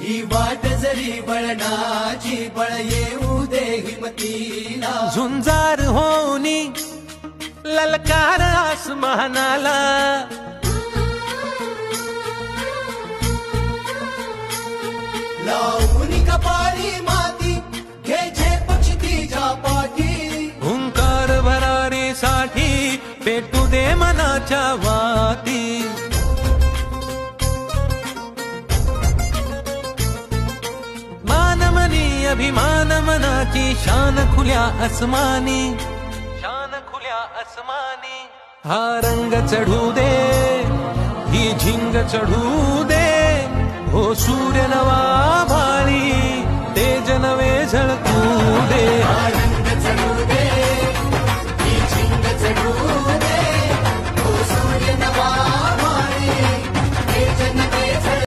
ही वाट जरी बळणाची बळ येऊ दे हिमतीला झुंजार होनी ललकार आसमानाला लावून कपाळी माती घ्यायचे पक्षी तिच्या पाठी हुंकार भरारीसाठी पेटू दे मनाच्या वाती मानमनी अभिमान मनाची शान खुल्या आसमानी शान खुल्या आसमानी हा रंग चढू दे ही झिंग चढू दे हो